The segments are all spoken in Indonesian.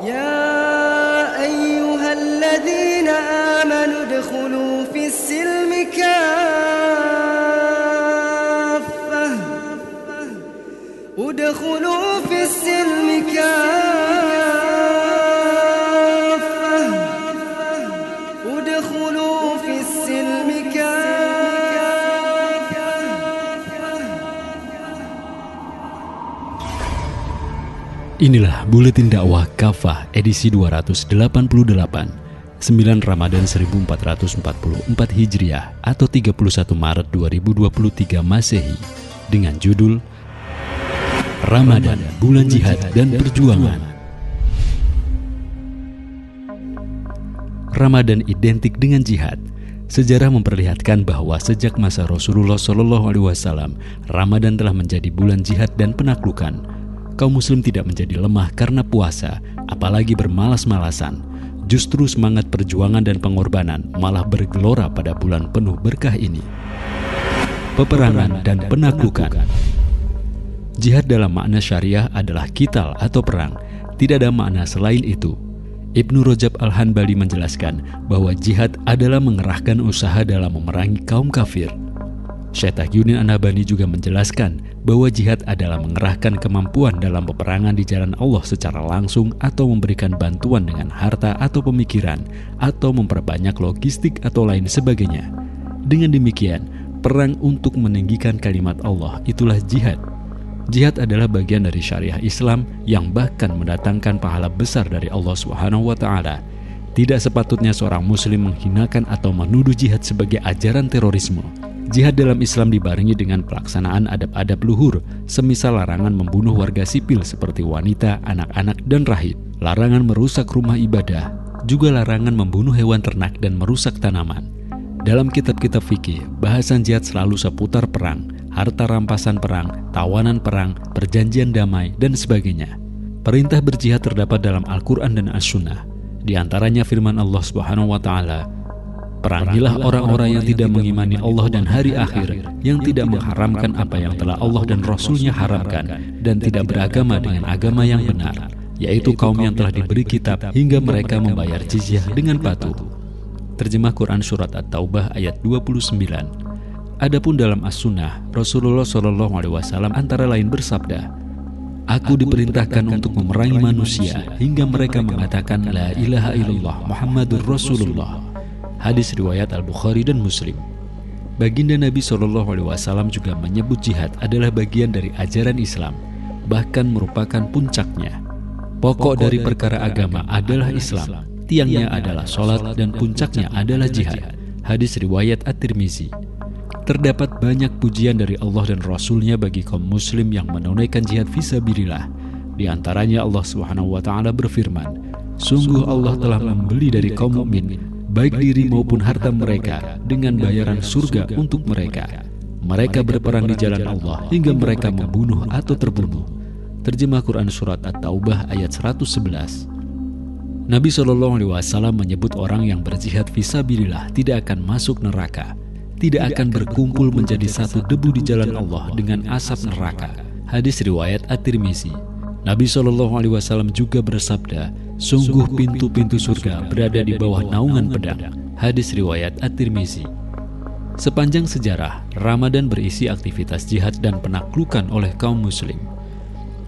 يا أيها الذين آمنوا ادخلوا في السلم كافة ادخلوا في السلم كافة ادخلوا في السلم كافة. Inilah Buletin Dakwah Kafah edisi 288, 9 Ramadan 1444 Hijriah atau 31 Maret 2023 Masehi dengan judul Ramadan, Bulan Jihad dan Perjuangan. Ramadan identik dengan jihad. Sejarah memperlihatkan bahwa sejak masa Rasulullah SAW, Ramadan telah menjadi bulan jihad dan penaklukan. Kaum muslim tidak menjadi lemah karena puasa, apalagi bermalas-malasan. Justru semangat perjuangan dan pengorbanan malah bergelora pada bulan penuh berkah ini. Peperangan dan penaklukan. Jihad dalam makna syariah adalah qital atau perang. Tidak ada makna selain itu. Ibnu Rajab Al-Hanbali menjelaskan bahwa jihad adalah mengerahkan usaha dalam memerangi kaum kafir. Syekh Taqiyuddin An-Nabhani juga menjelaskan bahwa jihad adalah mengerahkan kemampuan dalam peperangan di jalan Allah secara langsung atau memberikan bantuan dengan harta atau pemikiran atau memperbanyak logistik atau lain sebagainya. Dengan demikian, perang untuk meninggikan kalimat Allah itulah jihad. Jihad adalah bagian dari syariah Islam yang bahkan mendatangkan pahala besar dari Allah SWT. Tidak sepatutnya seorang muslim menghinakan atau menuduh jihad sebagai ajaran terorisme. Jihad dalam Islam dibarengi dengan pelaksanaan adab-adab luhur, semisal larangan membunuh warga sipil seperti wanita, anak-anak, dan rahib, larangan merusak rumah ibadah, juga larangan membunuh hewan ternak dan merusak tanaman. Dalam kitab-kitab fikih, bahasan jihad selalu seputar perang, harta rampasan perang, tawanan perang, perjanjian damai, dan sebagainya. Perintah berjihad terdapat dalam Al-Quran dan As-Sunnah. Di antaranya firman Allah SWT, "Perangilah orang-orang yang tidak mengimani Allah dan hari akhir, yang tidak mengharamkan apa yang telah Allah dan Rasul-Nya haramkan, dan tidak beragama dengan agama yang benar, yaitu kaum yang telah diberi kitab hingga mereka membayar jizyah dengan patuh." Terjemah Quran Surat At-Taubah ayat 29. Adapun dalam As-Sunnah, Rasulullah SAW antara lain bersabda, "Aku diperintahkan untuk memerangi manusia hingga mereka mengatakan La ilaha illallah Muhammadur Rasulullah." Hadis riwayat Al-Bukhari dan Muslim. Baginda Nabi SAW juga menyebut jihad adalah bagian dari ajaran Islam, bahkan merupakan puncaknya. Pokok dari perkara agama adalah Islam, tiangnya adalah sholat, dan puncaknya adalah jihad. Hadis riwayat At-Tirmizi. Terdapat banyak pujian dari Allah dan Rasul-Nya bagi kaum muslim yang menunaikan jihad fisabilillah. Di antaranya Allah SWT berfirman, "Sungguh Allah telah membeli dari kaum mukmin baik diri maupun harta mereka dengan bayaran surga untuk mereka. Mereka berperang di jalan Allah hingga mereka membunuh atau terbunuh." Terjemah Quran Surat At-Taubah ayat 111. Nabi SAW menyebut orang yang berjihad fisabilillah tidak akan masuk neraka, tidak akan berkumpul menjadi satu debu di jalan Allah dengan asap neraka. Hadis riwayat At-Tirmizi. Nabi SAW juga bersabda, "Sungguh pintu-pintu surga berada di bawah naungan pedang." Hadis riwayat At-Tirmizi. Sepanjang sejarah, Ramadan berisi aktivitas jihad dan penaklukan oleh kaum muslim.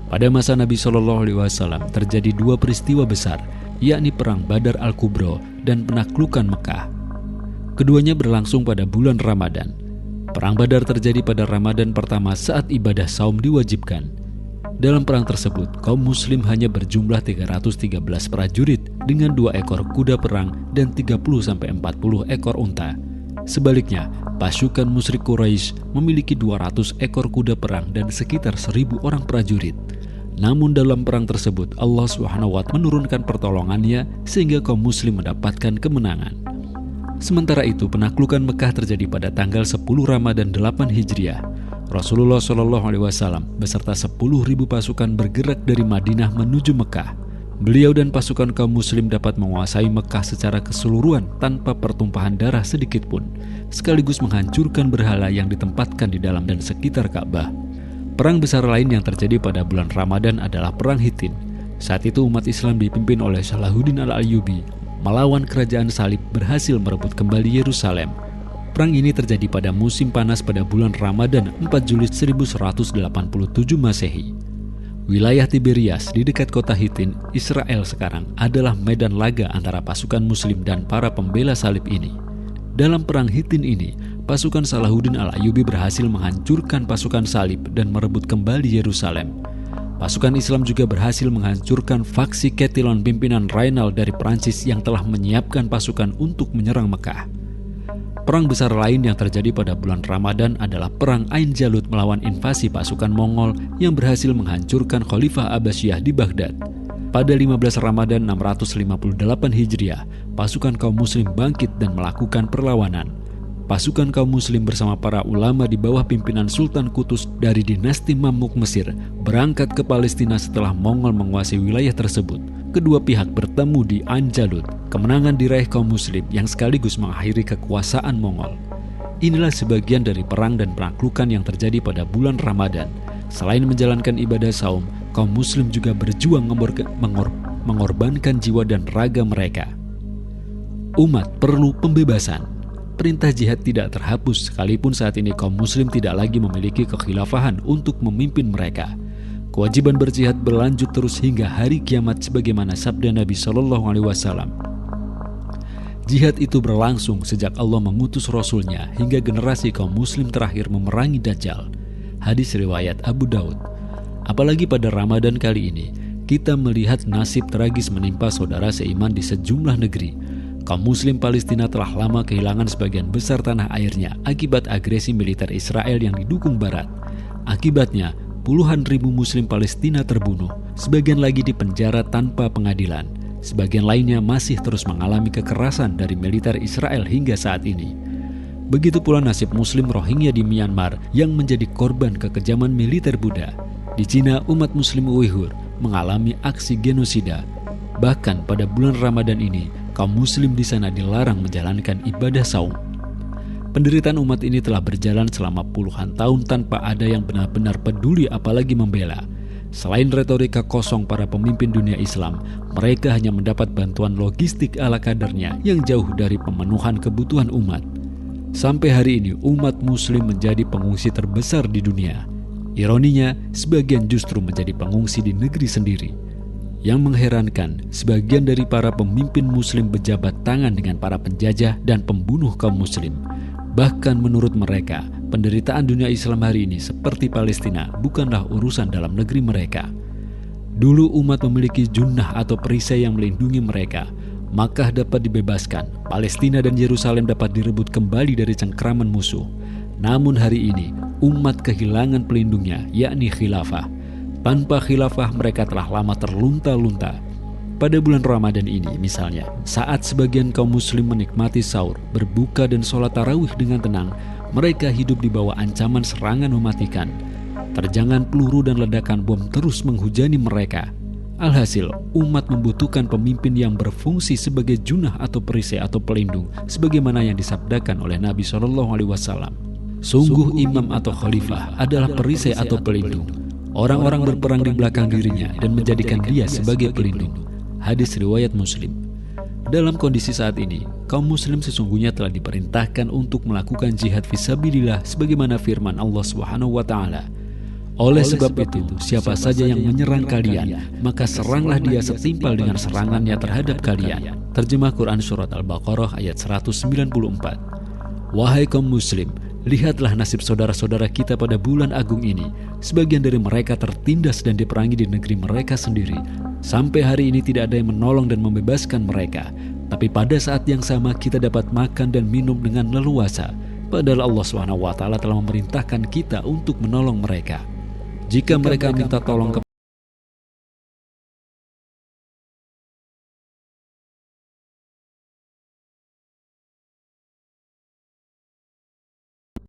Pada masa Nabi SAW terjadi dua peristiwa besar, yakni Perang Badar Al-Kubra dan penaklukan Mekah. Keduanya berlangsung pada bulan Ramadan. Perang Badar terjadi pada Ramadan pertama saat ibadah saum diwajibkan. Dalam perang tersebut, kaum muslim hanya berjumlah 313 prajurit dengan 2 ekor kuda perang dan 30-40 ekor unta. Sebaliknya, pasukan musyrik Quraisy memiliki 200 ekor kuda perang dan sekitar 1000 orang prajurit. Namun dalam perang tersebut, Allah SWT menurunkan pertolongannya sehingga kaum muslim mendapatkan kemenangan. Sementara itu, penaklukan Mekah terjadi pada tanggal 10 Ramadan 8 Hijriah. Rasulullah SAW beserta 10.000 pasukan bergerak dari Madinah menuju Mekah. Beliau dan pasukan kaum muslim dapat menguasai Mekah secara keseluruhan tanpa pertumpahan darah sedikit pun, sekaligus menghancurkan berhala yang ditempatkan di dalam dan sekitar Ka'bah. Perang besar lain yang terjadi pada bulan Ramadan adalah Perang Hittin. Saat itu umat Islam dipimpin oleh Salahuddin Al-Ayyubi melawan kerajaan salib berhasil merebut kembali Yerusalem. Perang ini terjadi pada musim panas pada bulan Ramadan 4 Juli 1187 Masehi. Wilayah Tiberias di dekat kota Hitin, Israel sekarang adalah medan laga antara pasukan muslim dan para pembela salib ini. Dalam perang Hitin ini, pasukan Salahuddin Al-Ayyubi berhasil menghancurkan pasukan salib dan merebut kembali Yerusalem. Pasukan Islam juga berhasil menghancurkan faksi Ketilon pimpinan Rainal dari Prancis yang telah menyiapkan pasukan untuk menyerang Mekah. Perang besar lain yang terjadi pada bulan Ramadan adalah Perang Ain Jalut melawan invasi pasukan Mongol yang berhasil menghancurkan Khalifah Abbasiyah di Baghdad. Pada 15 Ramadan 658 Hijriah, pasukan kaum muslim bangkit dan melakukan perlawanan. Pasukan kaum muslim bersama para ulama di bawah pimpinan Sultan Qutus dari dinasti Mamluk Mesir berangkat ke Palestina setelah Mongol menguasai wilayah tersebut. Kedua pihak bertemu di Ain Jalut. Kemenangan diraih kaum muslim yang sekaligus mengakhiri kekuasaan Mongol. Inilah sebagian dari perang dan penaklukan yang terjadi pada bulan Ramadan. Selain menjalankan ibadah saum, kaum muslim juga berjuang mengorbankan jiwa dan raga mereka. Umat perlu pembebasan. Perintah jihad tidak terhapus sekalipun saat ini kaum muslim tidak lagi memiliki kekhilafahan untuk memimpin mereka. Kewajiban berjihad berlanjut terus hingga hari kiamat sebagaimana sabda Nabi SAW. Jihad itu berlangsung sejak Allah mengutus Rasulnya hingga generasi kaum muslim terakhir memerangi Dajjal. Hadis riwayat Abu Daud. Apalagi pada Ramadan kali ini, kita melihat nasib tragis menimpa saudara seiman di sejumlah negeri. Kaum muslim Palestina telah lama kehilangan sebagian besar tanah airnya akibat agresi militer Israel yang didukung Barat. Akibatnya, puluhan ribu muslim Palestina terbunuh, sebagian lagi dipenjara tanpa pengadilan. Sebagian lainnya masih terus mengalami kekerasan dari militer Israel hingga saat ini. Begitu pula nasib muslim Rohingya di Myanmar yang menjadi korban kekejaman militer Buddha. Di Cina, umat muslim Uighur mengalami aksi genosida. Bahkan pada bulan Ramadan ini, kaum muslim di sana dilarang menjalankan ibadah saum. Penderitaan umat ini telah berjalan selama puluhan tahun tanpa ada yang benar-benar peduli apalagi membela. Selain retorika kosong para pemimpin dunia Islam, mereka hanya mendapat bantuan logistik ala kadarnya yang jauh dari pemenuhan kebutuhan umat. Sampai hari ini umat muslim menjadi pengungsi terbesar di dunia. Ironinya, sebagian justru menjadi pengungsi di negeri sendiri. Yang mengherankan, sebagian dari para pemimpin muslim berjabat tangan dengan para penjajah dan pembunuh kaum muslim. Bahkan menurut mereka, penderitaan dunia Islam hari ini seperti Palestina bukanlah urusan dalam negeri mereka. Dulu umat memiliki junnah atau perisai yang melindungi mereka. Makkah dapat dibebaskan, Palestina dan Yerusalem dapat direbut kembali dari cengkraman musuh. Namun hari ini, umat kehilangan pelindungnya, yakni khilafah. Tanpa khilafah mereka telah lama terlunta-lunta. Pada bulan Ramadan ini misalnya, saat sebagian kaum muslim menikmati sahur, berbuka dan sholat tarawih dengan tenang, mereka hidup di bawah ancaman serangan mematikan. Terjangan peluru dan ledakan bom terus menghujani mereka. Alhasil, umat membutuhkan pemimpin yang berfungsi sebagai junah atau perisai atau pelindung, sebagaimana yang disabdakan oleh Nabi SAW. Sungguh imam atau khalifah adalah perisai atau pelindung. Orang-orang berperang di belakang dirinya dan menjadikan dia sebagai pelindung. Hadis riwayat Muslim. Dalam kondisi saat ini, kaum muslim sesungguhnya telah diperintahkan untuk melakukan jihad fisabilillah sebagaimana firman Allah SWT. Oleh sebab itu, siapa saja yang menyerang kalian, maka seranglah dia setimpal dengan serangannya terhadap kalian. Terjemah Quran Surat Al-Baqarah ayat 194. Wahai kaum muslim, lihatlah nasib saudara-saudara kita pada bulan agung ini. Sebagian dari mereka tertindas dan diperangi di negeri mereka sendiri. Sampai hari ini tidak ada yang menolong dan membebaskan mereka. Tapi pada saat yang sama kita dapat makan dan minum dengan leluasa. Padahal Allah SWT telah memerintahkan kita untuk menolong mereka. Jika mereka minta tolong kepada